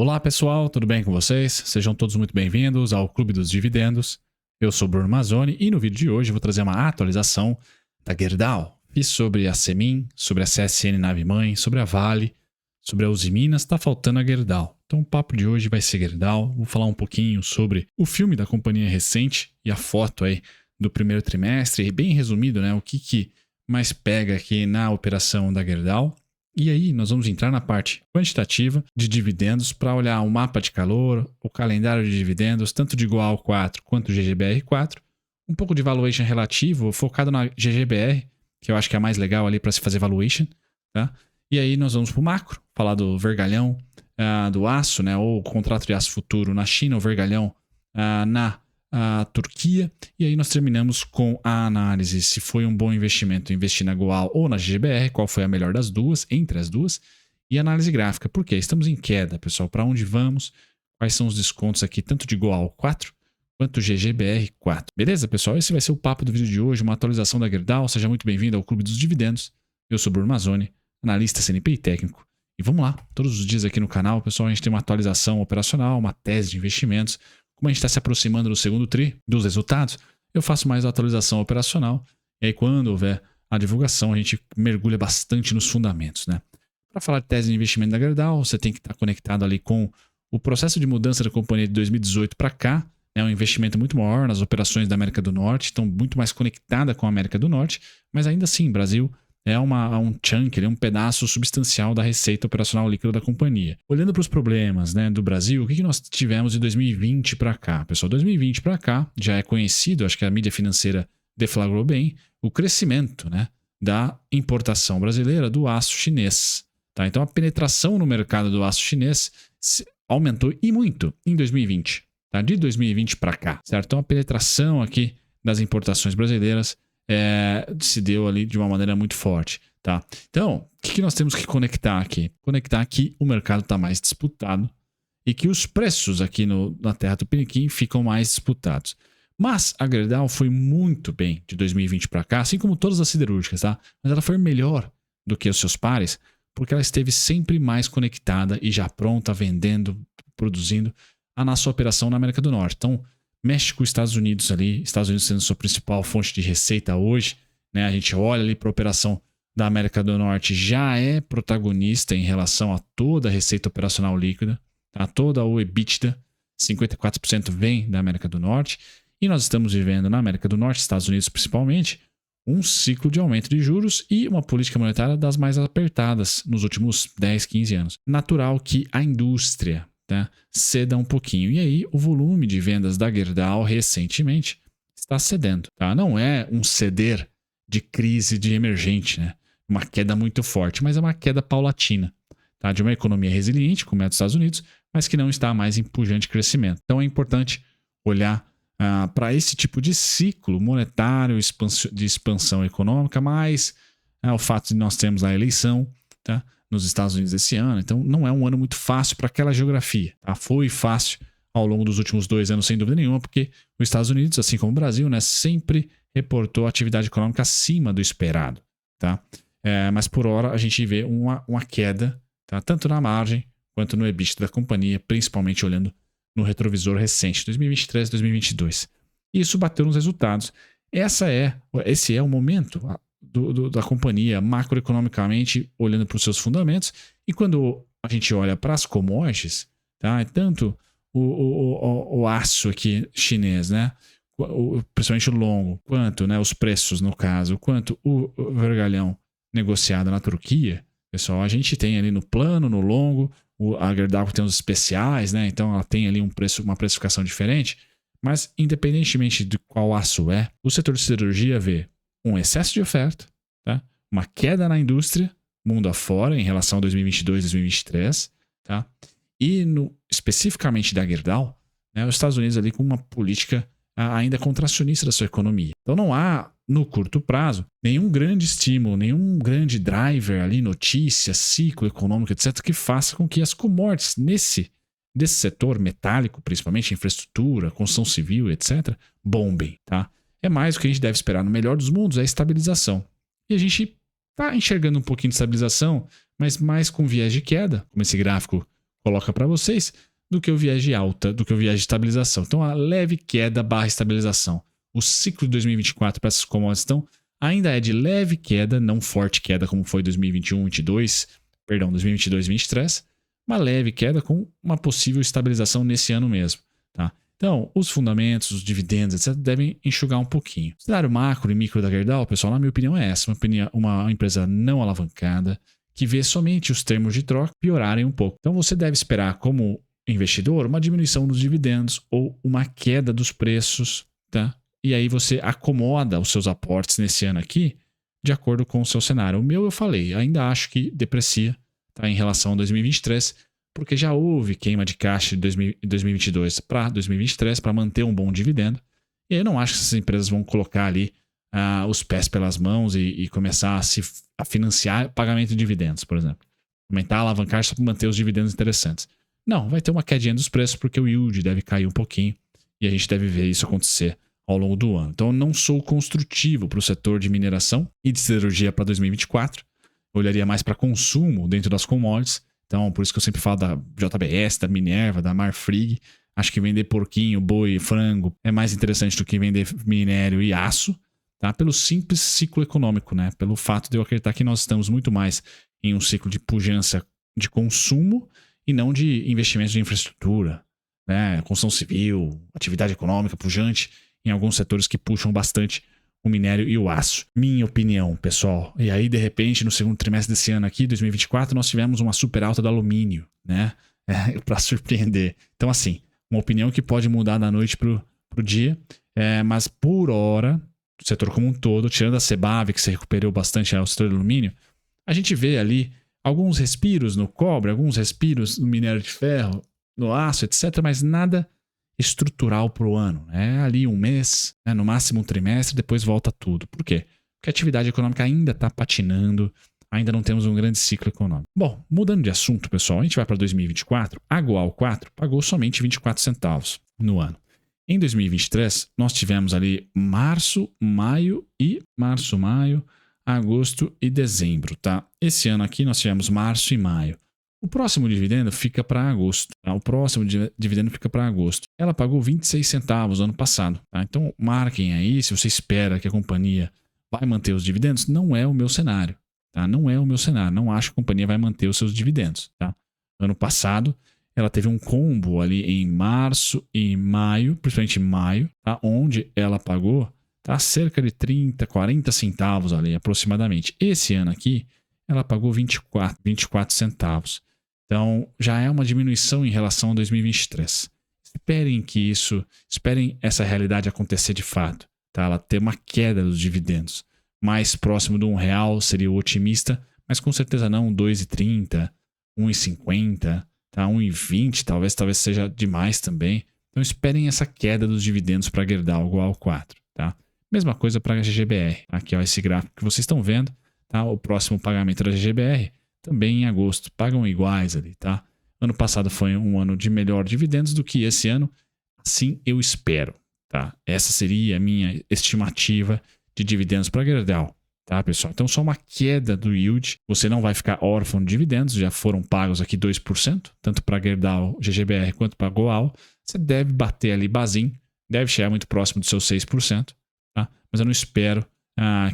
Olá pessoal, tudo bem com vocês? Sejam todos muito bem-vindos ao Clube dos Dividendos. Eu sou Bruno Mazzoni e no vídeo de hoje eu vou trazer uma atualização da Gerdau. Fiz sobre a Semin, sobre a CSN Nave Mãe, sobre a Vale, sobre a Uzi Minas, tá faltando a Gerdau. Então o papo de hoje vai ser Gerdau, vou falar um pouquinho sobre o filme da companhia recente e a foto aí do primeiro trimestre, e bem resumido, né, o que mais pega aqui na operação da Gerdau. E aí nós vamos entrar na parte quantitativa de dividendos para olhar o mapa de calor, o calendário de dividendos, tanto de Goal 4 quanto GGBR4, um pouco de valuation relativo, focado na GGBR, que eu acho que é a mais legal ali para se fazer valuation, tá? E aí nós vamos para o macro, falar do vergalhão, do aço, né, ou contrato de aço futuro na China, o vergalhão na Turquia, e aí nós terminamos com a análise se foi um bom investimento investir na Goal ou na GGBR, qual foi a melhor das duas, entre as duas, e análise gráfica, porque estamos em queda, pessoal, para onde vamos, quais são os descontos aqui, tanto de Goal 4 quanto GGBR 4. Beleza, pessoal? Esse vai ser o papo do vídeo de hoje, uma atualização da Gerdau. Seja muito bem-vindo ao Clube dos Dividendos. Eu sou Bruno Mazzoni, analista CNPI técnico. E vamos lá, todos os dias aqui no canal, pessoal, a gente tem uma atualização operacional, uma tese de investimentos. Como a gente está se aproximando do segundo TRI, dos resultados, eu faço mais atualização operacional. E aí, quando houver a divulgação, a gente mergulha bastante nos fundamentos, né? Para falar de tese de investimento da Gerdau, você tem que estar conectado ali com o processo de mudança da companhia de 2018 para cá. É um investimento muito maior nas operações da América do Norte, estão muito mais conectada com a América do Norte, mas ainda assim, Brasil é um chunk, um pedaço substancial da receita operacional líquida da companhia. Olhando para os problemas, né, do Brasil, o que nós tivemos de 2020 para cá? Pessoal, 2020 para cá já é conhecido, acho que a mídia financeira deflagrou bem, o crescimento, né, da importação brasileira do aço chinês. Tá? Então a penetração no mercado do aço chinês aumentou e muito em 2020. Tá? De 2020 para cá, certo? Então a penetração aqui das importações brasileiras se deu ali de uma maneira muito forte, tá? Então, o que nós temos que conectar aqui? Conectar que o mercado está mais disputado e que os preços aqui na terra do Piniquim ficam mais disputados. Mas a Gerdau foi muito bem de 2020 para cá, assim como todas as siderúrgicas, tá? Mas ela foi melhor do que os seus pares, porque ela esteve sempre mais conectada e já pronta, vendendo, produzindo a nossa operação na América do Norte. Então, México e Estados Unidos ali, Estados Unidos sendo sua principal fonte de receita hoje, né? A gente olha ali para a operação da América do Norte, já é protagonista em relação a toda a receita operacional líquida, tá? Toda o EBITDA, 54% vem da América do Norte, e nós estamos vivendo na América do Norte, Estados Unidos principalmente, um ciclo de aumento de juros e uma política monetária das mais apertadas nos últimos 10, 15 anos. Natural que a indústria, tá, ceda um pouquinho. E aí o volume de vendas da Gerdau recentemente está cedendo. Tá? Não é um ceder de crise de emergente, né? Uma queda muito forte, mas é uma queda paulatina. Tá? De uma economia resiliente, como é a dos Estados Unidos, mas que não está mais em pujante crescimento. Então é importante olhar para esse tipo de ciclo monetário, de expansão econômica, mais o fato de nós termos a eleição, tá, nos Estados Unidos esse ano. Então não é um ano muito fácil para aquela geografia. Tá? Foi fácil ao longo dos últimos 2 anos, sem dúvida nenhuma, porque os Estados Unidos, assim como o Brasil, né, sempre reportou atividade econômica acima do esperado. Tá? Mas por hora a gente vê uma queda, tá? Tanto na margem quanto no EBITDA da companhia, principalmente olhando no retrovisor recente, 2023 e 2022. E isso bateu nos resultados. Esse é o momento da companhia macroeconomicamente, olhando para os seus fundamentos. E quando a gente olha para as commodities, tá? Tanto o aço aqui chinês, né? Principalmente o longo, quanto, né, os preços no caso, quanto o vergalhão negociado na Turquia, pessoal, a gente tem ali no plano, no longo, a Gerdau tem os especiais, né? Então ela tem ali uma precificação diferente, mas independentemente de qual aço o setor de siderurgia vê um excesso de oferta, tá? Uma queda na indústria, mundo afora, em relação a 2022 e 2023, tá? E especificamente da Gerdau, né, os Estados Unidos ali com uma política ainda contracionista da sua economia. Então não há, no curto prazo, nenhum grande estímulo, nenhum grande driver ali, notícia, ciclo econômico, etc., que faça com que as commodities desse setor metálico, principalmente infraestrutura, construção civil, etc., bombem, tá? É mais o que a gente deve esperar no melhor dos mundos, é a estabilização. E a gente está enxergando um pouquinho de estabilização, mas mais com viés de queda, como esse gráfico coloca para vocês, do que o viés de alta, do que o viés de estabilização. Então, a leve queda / estabilização. O ciclo de 2024 para essas commodities ainda é de leve queda, não forte queda como foi 2021, 2022, 2023, uma leve queda com uma possível estabilização nesse ano mesmo. Tá? Então, os fundamentos, os dividendos, etc., devem enxugar um pouquinho. O cenário macro e micro da Gerdau, pessoal, na minha opinião é essa. Uma empresa não alavancada, que vê somente os termos de troca piorarem um pouco. Então, você deve esperar, como investidor, uma diminuição dos dividendos ou uma queda dos preços, tá? E aí você acomoda os seus aportes nesse ano aqui de acordo com o seu cenário. O meu eu falei, ainda acho que deprecia, tá, em relação a 2023, porque já houve queima de caixa de 2022 para 2023 para manter um bom dividendo. E aí eu não acho que essas empresas vão colocar ali os pés pelas mãos e começar a financiar pagamento de dividendos, por exemplo. Aumentar a alavancagem só para manter os dividendos interessantes. Não, vai ter uma quedinha dos preços porque o yield deve cair um pouquinho e a gente deve ver isso acontecer ao longo do ano. Então, eu não sou construtivo para o setor de mineração e de siderurgia para 2024. Eu olharia mais para consumo dentro das commodities. Então, por isso que eu sempre falo da JBS, da Minerva, da Marfrig. Acho que vender porquinho, boi, frango é mais interessante do que vender minério e aço, tá? Pelo simples ciclo econômico, né? Pelo fato de eu acreditar que nós estamos muito mais em um ciclo de pujança de consumo e não de investimentos de infraestrutura, né? Construção civil, atividade econômica pujante em alguns setores que puxam bastante o minério e o aço. Minha opinião, pessoal. E aí, de repente, no segundo trimestre desse ano aqui, 2024, nós tivemos uma super alta do alumínio, né? Para surpreender. Então, assim, uma opinião que pode mudar da noite pro dia, mas por hora, o setor como um todo, tirando a Sebave, que se recuperou bastante o setor do alumínio, a gente vê ali alguns respiros no cobre, alguns respiros no minério de ferro, no aço, etc., mas nada estrutural para o ano. É ali um mês, no máximo um trimestre, depois volta tudo. Por quê? Porque a atividade econômica ainda está patinando, ainda não temos um grande ciclo econômico. Bom, mudando de assunto, pessoal, a gente vai para 2024, a Goal 4 pagou somente 24 centavos no ano. Em 2023, nós tivemos ali março, maio, agosto e dezembro, tá? Esse ano aqui nós tivemos março e maio. O próximo dividendo fica para agosto. Tá? Ela pagou 26 centavos ano passado. Tá? Então, marquem aí, se você espera que a companhia vai manter os dividendos, não é o meu cenário. Tá? Não é o meu cenário. Não acho que a companhia vai manter os seus dividendos. Tá? Ano passado, ela teve um combo ali em março e maio, principalmente em maio, tá? Onde ela pagou cerca de 30, 40 centavos ali, aproximadamente. Esse ano aqui, ela pagou 24 centavos. Então, já é uma diminuição em relação a 2023. Esperem essa realidade acontecer de fato. Tá? Ela ter uma queda dos dividendos. Mais próximo de R$1 seria o otimista, mas com certeza não 2,30, 1,50, tá? 1,20 talvez seja demais também. Então, esperem essa queda dos dividendos para a Gerdau Goal 4. Tá? Mesma coisa para a GGBR. Aqui, ó, esse gráfico que vocês estão vendo. Tá? O próximo pagamento da GGBR também em agosto, pagam iguais ali, tá? Ano passado foi um ano de melhor dividendos do que esse ano, assim eu espero, tá? Essa seria a minha estimativa de dividendos para a Gerdau, tá, pessoal? Então só uma queda do yield, você não vai ficar órfão de dividendos, já foram pagos aqui 2%, tanto para a Gerdau, GGBR quanto para a Goal, você deve bater ali basinho, deve chegar muito próximo dos seus 6%, tá? Mas eu não espero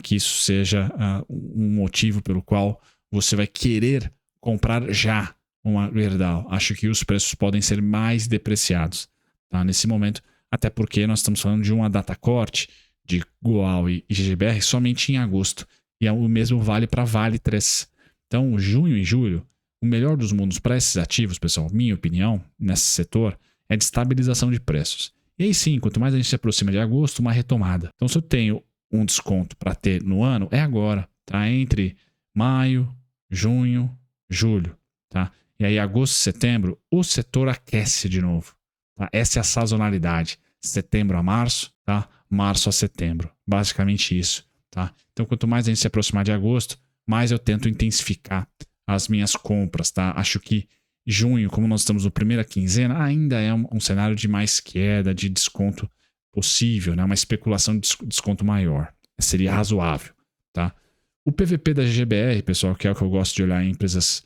que isso seja um motivo pelo qual você vai querer comprar já uma Gerdau. Acho que os preços podem ser mais depreciados, tá? Nesse momento, até porque nós estamos falando de uma data corte de Goal e GGBR somente em agosto. E o mesmo vale para Vale 3. Então, junho e julho, o melhor dos mundos para esses ativos, pessoal, minha opinião, nesse setor, é de estabilização de preços. E aí sim, quanto mais a gente se aproxima de agosto, uma retomada. Então, se eu tenho um desconto para ter no ano, é agora, tá? Entre maio, junho, julho, tá? E aí agosto, setembro, o setor aquece de novo, tá? Essa é a sazonalidade, setembro a março, tá? Março a setembro, basicamente isso, tá? Então quanto mais a gente se aproximar de agosto, mais eu tento intensificar as minhas compras, tá? Acho que junho, como nós estamos no primeira quinzena, ainda é um cenário de mais queda, de desconto possível, né? Uma especulação de desconto maior, seria razoável, tá? O PVP da GGBR, pessoal, que é o que eu gosto de olhar em empresas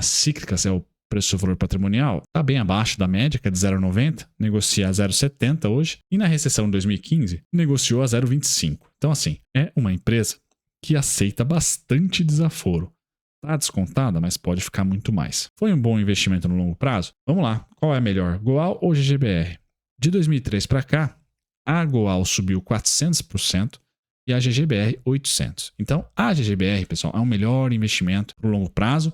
cíclicas, é o preço-valor patrimonial, está bem abaixo da média, que é de 0,90, negocia a 0,70 hoje, e na recessão de 2015, negociou a 0,25. Então, assim, é uma empresa que aceita bastante desaforo. Está descontada, mas pode ficar muito mais. Foi um bom investimento no longo prazo? Vamos lá, qual é melhor, Goal ou GGBR? De 2003 para cá, a Goal subiu 400% e a GGBR 800%. Então, a GGBR, pessoal, é um melhor investimento para o longo prazo,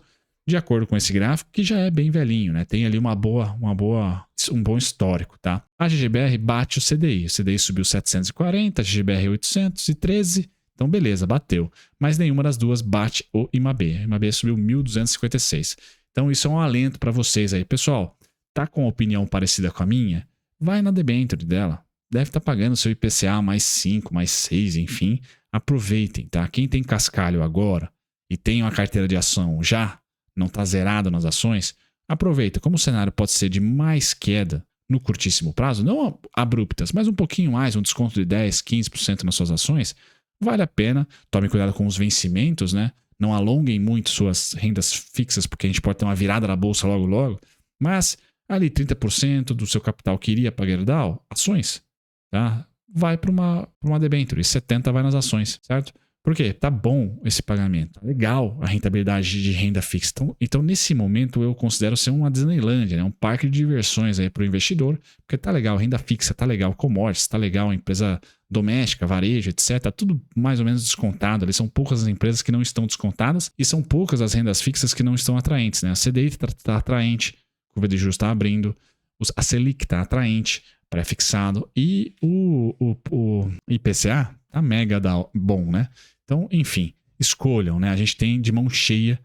de acordo com esse gráfico, que já é bem velhinho, né? Tem ali um bom histórico, tá? A GGBR bate o CDI. O CDI subiu 740, a GGBR 813. Então, beleza, bateu. Mas nenhuma das duas bate o IMAB. A IMAB subiu 1.256. Então, isso é um alento para vocês aí. Pessoal, tá com uma opinião parecida com a minha? Vai na debenture dela. Deve estar pagando seu IPCA mais 5, mais 6, enfim. Aproveitem, tá? Quem tem cascalho agora e tem uma carteira de ação já, não está zerado nas ações, aproveita. Como o cenário pode ser de mais queda no curtíssimo prazo, não abruptas, mas um pouquinho mais, um desconto de 10, 15% nas suas ações, vale a pena. Tome cuidado com os vencimentos, né? Não alonguem muito suas rendas fixas, porque a gente pode ter uma virada na bolsa logo logo, mas ali 30% do seu capital que iria para a Gerdau, ações, tá? Vai para uma debenture, e 70% vai nas ações, certo? Por quê? Tá bom esse pagamento. Legal a rentabilidade de renda fixa. Então, nesse momento, eu considero ser uma Disneylândia, né? Um parque de diversões aí para o investidor, porque tá legal renda fixa, tá legal commodities, tá legal empresa doméstica, varejo, etc. Tá tudo mais ou menos descontado. Ali são poucas as empresas que não estão descontadas e são poucas as rendas fixas que não estão atraentes, né? A CDI tá atraente, a curva de juros está abrindo, a Selic está atraente, pré-fixado, e o IPCA tá mega bom, né? Então, enfim, escolham, né? A gente tem de mão cheia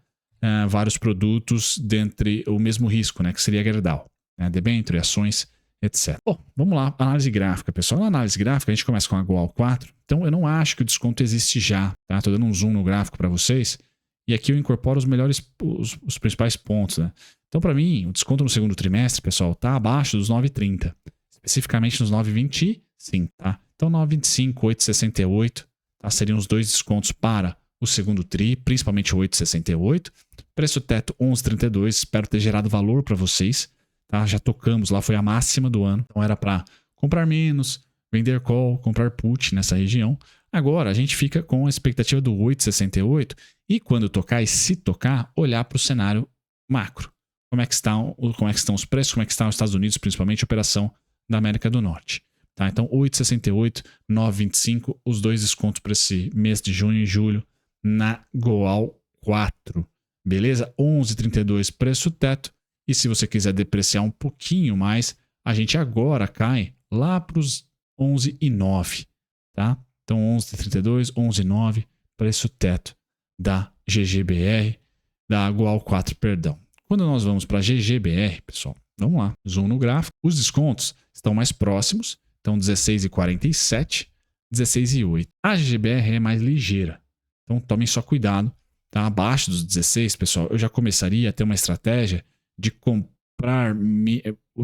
vários produtos dentre o mesmo risco, né? Que seria a Gerdau, né? Debênture, ações, etc. Bom, vamos lá, análise gráfica, pessoal. Na análise gráfica, a gente começa com a Goal 4. Então, eu não acho que o desconto existe já, tá? Estou dando um zoom no gráfico para vocês. E aqui eu incorporo os principais pontos, né? Então, para mim, o desconto no segundo trimestre, pessoal, tá abaixo dos 9,30. Especificamente nos 9,20, sim, tá? Então, 9,25, 8,68. Tá? Seriam os dois descontos para o segundo TRI, principalmente o 8,68. Preço teto 11,32. Espero ter gerado valor para vocês. Tá? Já tocamos lá, foi a máxima do ano. Então era para comprar menos, vender call, comprar put nessa região. Agora a gente fica com a expectativa do 8,68 e quando tocar e se tocar, olhar para o cenário macro. Como é que estão os preços, como é que estão os Estados Unidos, principalmente a operação da América do Norte. Tá, então 8,68, 9,25, os dois descontos para esse mês de junho e julho na Goal 4. Beleza? 11,32 preço teto. E se você quiser depreciar um pouquinho mais, a gente agora cai lá para os 11,9. Tá? Então 11,32, 11,9 preço teto da GGBR, da Goal 4, perdão. Quando nós vamos para a GGBR, pessoal, vamos lá, zoom no gráfico, os descontos estão mais próximos. Então, 16,47, 16,8. A GGBR é mais ligeira. Então, tomem só cuidado. Tá? Abaixo dos 16, pessoal, eu já começaria a ter uma estratégia de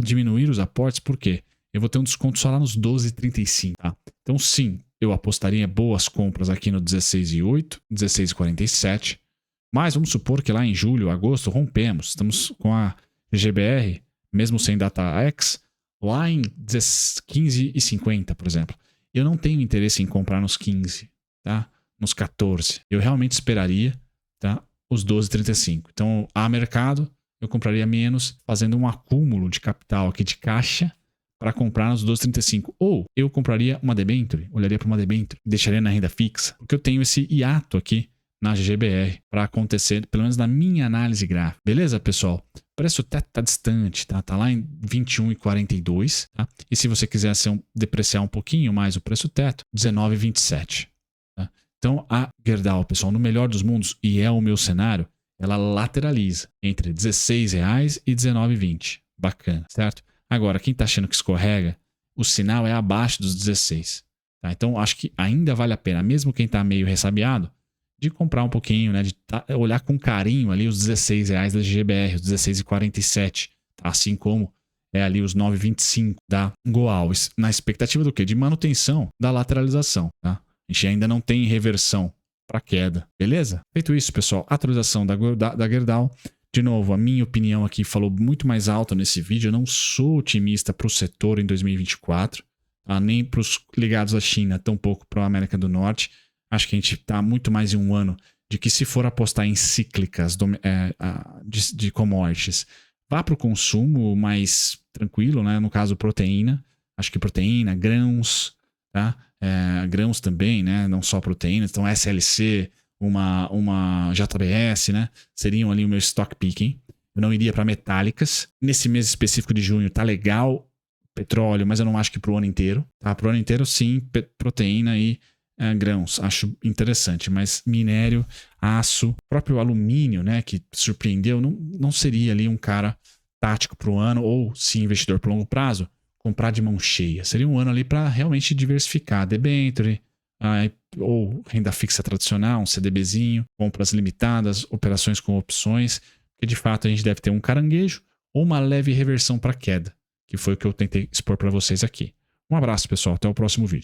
diminuir os aportes. Por quê? Eu vou ter um desconto só lá nos 12,35. Tá? Então, sim, eu apostaria em boas compras aqui no 16,8, 16,47. Mas vamos supor que lá em julho, agosto, rompemos. Estamos com a GGBR, mesmo sem data X, lá em 15,50, por exemplo. Eu não tenho interesse em comprar nos 15, tá? Nos 14. Eu realmente esperaria, tá? Os 12,35. Então, a mercado, eu compraria menos, fazendo um acúmulo de capital aqui de caixa para comprar nos 12,35. Ou eu compraria uma debenture, olharia para uma debenture, deixaria na renda fixa, porque eu tenho esse hiato aqui na GGBR para acontecer, pelo menos na minha análise gráfica. Beleza, pessoal? O preço teto está distante, tá? Tá lá em 21,42, tá? E se você quiser depreciar um pouquinho mais o preço teto, 19,27. Tá? Então, a Gerdau, pessoal, no melhor dos mundos, e é o meu cenário, ela lateraliza entre R$16 e R$19,20. Bacana, certo? Agora, quem está achando que escorrega, o sinal é abaixo dos 16. Tá? Então, acho que ainda vale a pena, mesmo quem está meio ressabiado, de comprar um pouquinho, né? De olhar com carinho ali os R$16 da GGBR, os 16,47, tá? Assim como é ali os 9,25 da Goal, na expectativa do quê? De manutenção da lateralização, tá? A gente ainda não tem reversão para queda, beleza? Feito isso, pessoal, atualização da Gerdau. De novo, a minha opinião aqui falou muito mais alto nesse vídeo. Eu não sou otimista para o setor em 2024, tá? Nem para os ligados à China, tampouco para a América do Norte. Acho que a gente está muito mais em um ano de que, se for apostar em cíclicas de commodities, vá para o consumo mais tranquilo, né? No caso, proteína. Acho que proteína, grãos, tá? Grãos também, né? Não só proteínas. Então, SLC, uma JBS, né? Seriam ali o meu stock picking. Eu não iria para metálicas. Nesse mês específico de junho tá legal petróleo, mas eu não acho que pro ano inteiro. Tá? Pro ano inteiro, sim, proteína e grãos. Acho interessante, mas minério, aço, próprio alumínio, né? Que surpreendeu, não seria ali um cara tático pro ano, ou se investidor pro longo prazo, comprar de mão cheia. Seria um ano ali para realmente diversificar. Debenture, ou renda fixa tradicional, um CDBzinho, compras limitadas, operações com opções, que de fato a gente deve ter um caranguejo ou uma leve reversão para queda, que foi o que eu tentei expor para vocês aqui. Um abraço, pessoal, até o próximo vídeo.